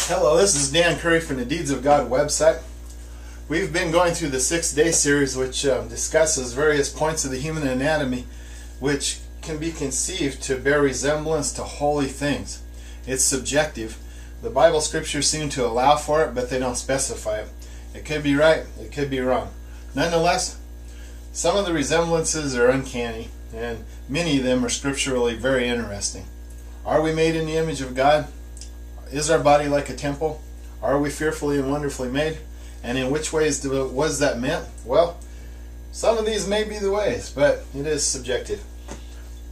Hello, this is Dan Curry from the Deeds of God website. We've been going through the 6-day series which discusses various points of the human anatomy which can be conceived to bear resemblance to holy things. It's subjective. The Bible scriptures seem to allow for it, but they don't specify it. It could be right, it could be wrong. Nonetheless, some of the resemblances are uncanny, and many of them are scripturally very interesting. Are we made in the image of God? Is our body like a temple? Are we fearfully and wonderfully made? And in which ways was that meant? Well, some of these may be the ways, but it is subjective.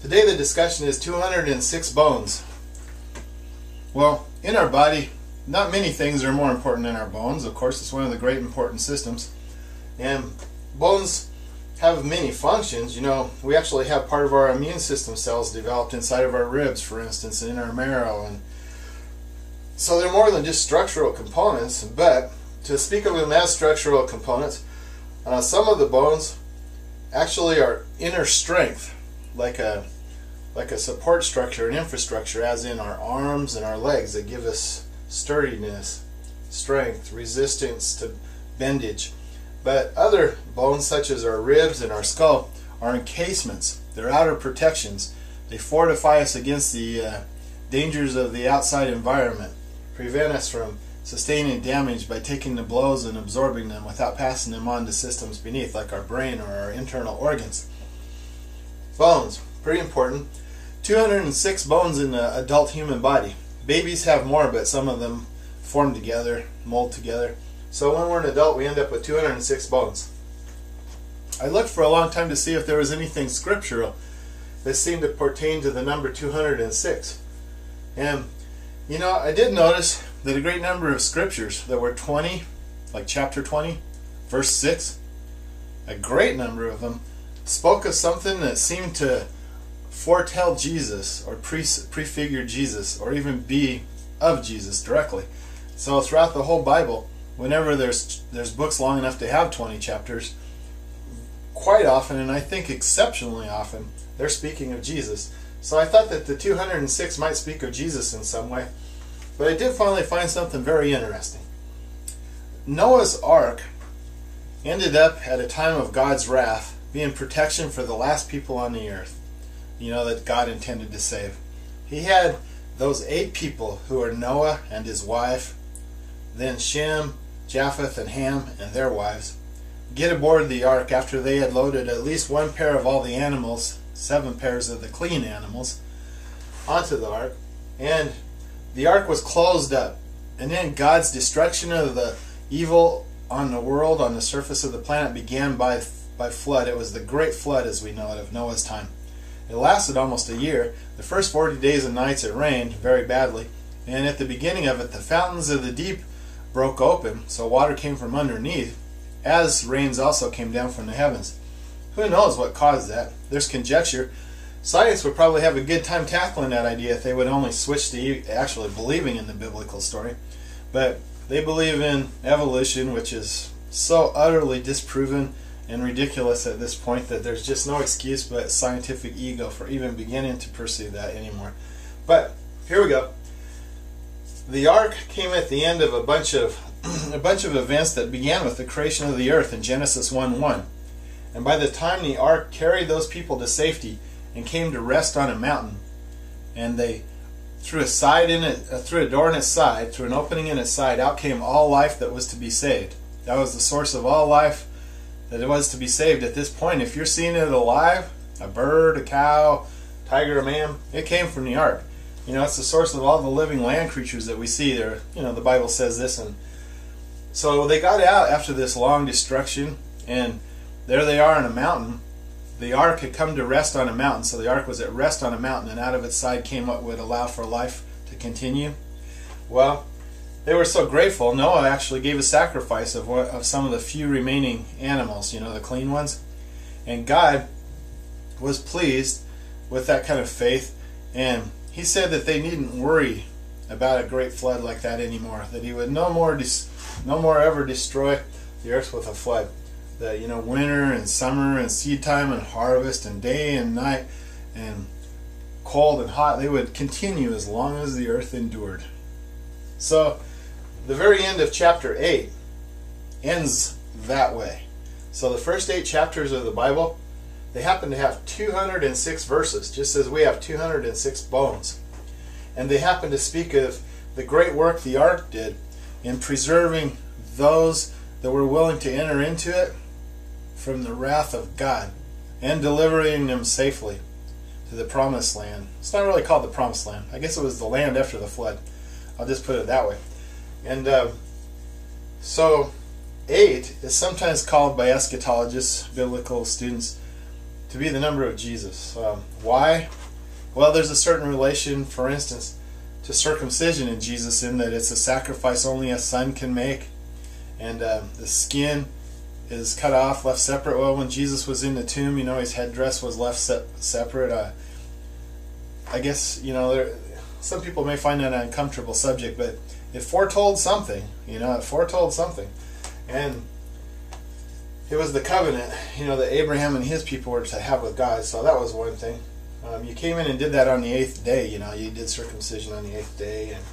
Today the discussion is 206 bones. Well, in our body, not many things are more important than our bones. Of course, it's one of the great important systems. And bones have many functions. You know, we actually have part of our immune system cells developed inside of our ribs, for instance, and in our marrow. And so they're more than just structural components, but to speak of them as structural components, some of the bones actually are inner strength, like a support structure, an infrastructure, as in our arms and our legs that give us sturdiness, strength, resistance to bendage. But other bones, such as our ribs and our skull, are encasements. They're outer protections. They fortify us against the dangers of the outside environment, prevent us from sustaining damage by taking the blows and absorbing them without passing them on to systems beneath, like our brain or our internal organs. Bones, pretty important. 206 bones in the adult human body. Babies have more, but some of them form together, mold together. So when we're an adult, we end up with 206 bones. I looked for a long time to see if there was anything scriptural that seemed to pertain to the number 206. And you know, I did notice that a great number of scriptures that were 20, like chapter 20, verse 6, a great number of them spoke of something that seemed to foretell Jesus or prefigure Jesus or even be of Jesus directly. So throughout the whole Bible, whenever there's books long enough to have 20 chapters, quite often, and I think exceptionally often, they're speaking of Jesus. So I thought that the 206 might speak of Jesus in some way. But I did finally find something very interesting. Noah's Ark ended up at a time of God's wrath being protection for the last people on the earth, you know, that God intended to save. He had those 8 people who are Noah and his wife, then Shem, Japheth, and Ham and their wives, get aboard the ark after they had loaded at least 1 pair of all the animals, 7 pairs of the clean animals, onto the ark, and the ark was closed up. And then God's destruction of the evil on the world, on the surface of the planet, began by flood. It was the great flood as we know it of Noah's time. It lasted almost a year. The first 40 days and nights it rained very badly, and at the beginning of it the fountains of the deep broke open, so water came from underneath, as rains also came down from the heavens. Who knows what caused that? There's conjecture. Science would probably have a good time tackling that idea if they would only switch to actually believing in the biblical story. But they believe in evolution, which is so utterly disproven and ridiculous at this point that there's just no excuse but scientific ego for even beginning to pursue that anymore. But here we go. The ark came at the end of a bunch of events that began with the creation of the earth in Genesis 1:1. And by the time the ark carried those people to safety and came to rest on a mountain, and they through a door in its side, through an opening in its side, out came all life that was to be saved. That was the source of all life that it was to be saved at this point. If you're seeing it alive, a bird, a cow, tiger, a man, it came from the ark. You know, it's the source of all the living land creatures that we see there. You know, the Bible says this. And so they got out after this long destruction, and there they are on a mountain. The ark had come to rest on a mountain, so the ark was at rest on a mountain, and out of its side came what would allow for life to continue. Well, they were so grateful, Noah actually gave a sacrifice of some of the few remaining animals, you know, the clean ones. And God was pleased with that kind of faith, and He said that they needn't worry about a great flood like that anymore, that He would no more ever destroy the earth with a flood. That, you know, winter and summer and seed time and harvest and day and night and cold and hot, they would continue as long as the earth endured. So the very end of chapter 8 ends that way. So the first 8 chapters of the Bible, they happen to have 206 verses, just as we have 206 bones. And they happen to speak of the great work the ark did in preserving those that were willing to enter into it from the wrath of God and delivering them safely to the promised land. It's not really called the promised land. I guess it was the land after the flood. I'll just put it that way. And so 8 is sometimes called by eschatologists, biblical students, to be the number of Jesus. Why? Well, there's a certain relation, for instance, to circumcision in Jesus, in that it's a sacrifice only a son can make, and the skin is cut off, left separate. Well, when Jesus was in the tomb, his headdress was left separate. I guess, some people may find that an uncomfortable subject, but it foretold something. It foretold something. And it was the covenant, that Abraham and his people were to have with God. So that was one thing. You came in and did that on the 8th day. You did circumcision on the 8th day. And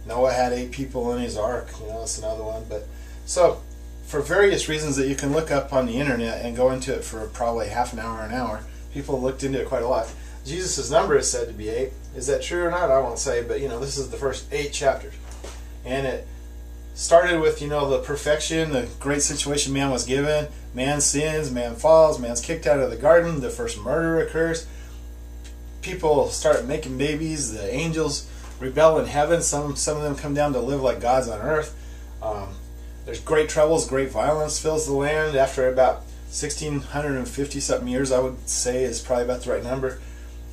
Noah had 8 people in his ark. That's another one. But so, for various reasons that you can look up on the internet and go into it for probably half an hour, people looked into it quite a lot. Jesus' number is said to be 8. Is that true or not? I won't say, but this is the first 8 chapters. And it started with, the perfection, the great situation man was given. Man sins, man falls, man's kicked out of the garden, the first murder occurs. People start making babies, the angels rebel in heaven, some of them come down to live like gods on earth. There's great troubles, great violence fills the land. After about 1650 something years, I would say is probably about the right number,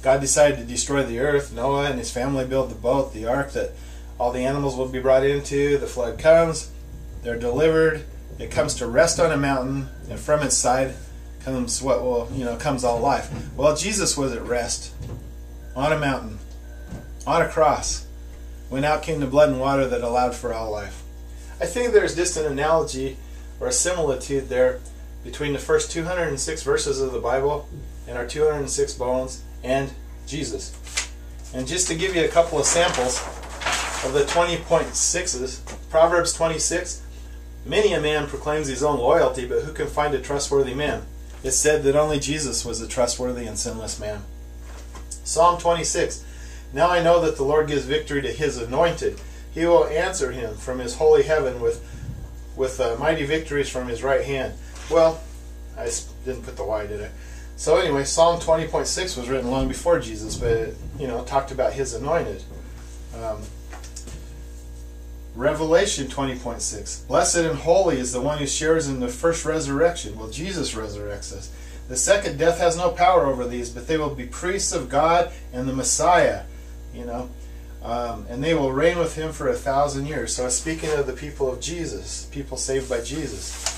God decided to destroy the earth. Noah and his family built the boat, the ark that all the animals will be brought into. The flood comes, they're delivered, it comes to rest on a mountain, and from its side comes comes all life. Well, Jesus was at rest on a mountain, on a cross, when out came the blood and water that allowed for all life. I think there's just an analogy or a similitude there between the first 206 verses of the Bible and our 206 bones and Jesus. And just to give you a couple of samples of the 20.6s, Proverbs 26, many a man proclaims his own loyalty, but who can find a trustworthy man? It's said that only Jesus was a trustworthy and sinless man. Psalm 26, now I know that the Lord gives victory to his anointed. He will answer him from his holy heaven with mighty victories from his right hand. Well, I didn't put the Y, did I? So anyway, Psalm 20.6 was written long before Jesus, but it talked about his anointed. Revelation 20.6, blessed and holy is the one who shares in the first resurrection. Well, Jesus resurrects us. The second death has no power over these, but they will be priests of God and the Messiah, and they will reign with him for 1,000 years. So speaking of the people of Jesus, people saved by Jesus.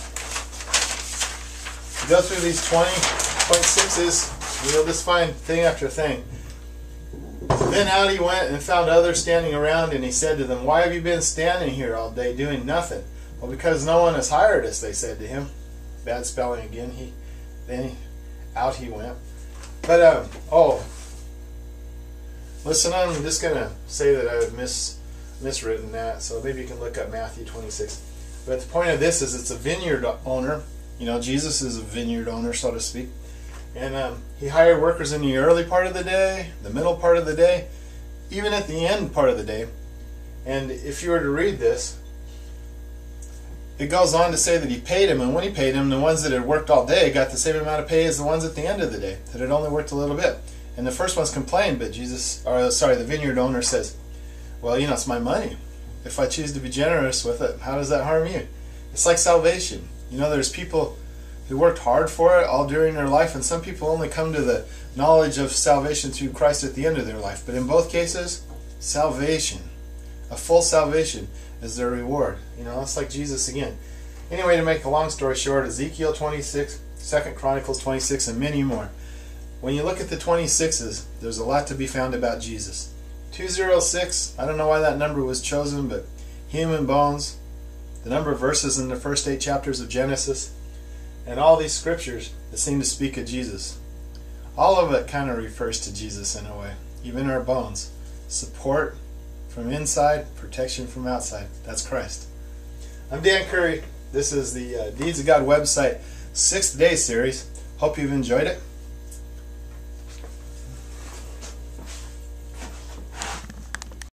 You go through these 20.6s, you'll just find thing after thing. Then out he went and found others standing around, and he said to them, why have you been standing here all day doing nothing? Well, because no one has hired us, they said to him. Bad spelling again. Out he went. But, listen, I'm just going to say that I've miswritten that, so maybe you can look up Matthew 26. But the point of this is it's a vineyard owner. Jesus is a vineyard owner, so to speak. And he hired workers in the early part of the day, the middle part of the day, even at the end part of the day. And if you were to read this, it goes on to say that he paid him, and when he paid him, the ones that had worked all day got the same amount of pay as the ones at the end of the day that had only worked a little bit. And the first ones complained, but the vineyard owner says, well, it's my money. If I choose to be generous with it, how does that harm you? It's like salvation. There's people who worked hard for it all during their life, and some people only come to the knowledge of salvation through Christ at the end of their life. But in both cases, salvation, a full salvation, is their reward. It's like Jesus again. Anyway, to make a long story short, Ezekiel 26, 2 Chronicles 26, and many more. When you look at the 26s, there's a lot to be found about Jesus. 206, I don't know why that number was chosen, but human bones, the number of verses in the first 8 chapters of Genesis, and all these scriptures that seem to speak of Jesus. All of it kind of refers to Jesus in a way. Even our bones. Support from inside, protection from outside. That's Christ. I'm Dan Curry. This is the Deeds of God website 6th Day series. Hope you've enjoyed it.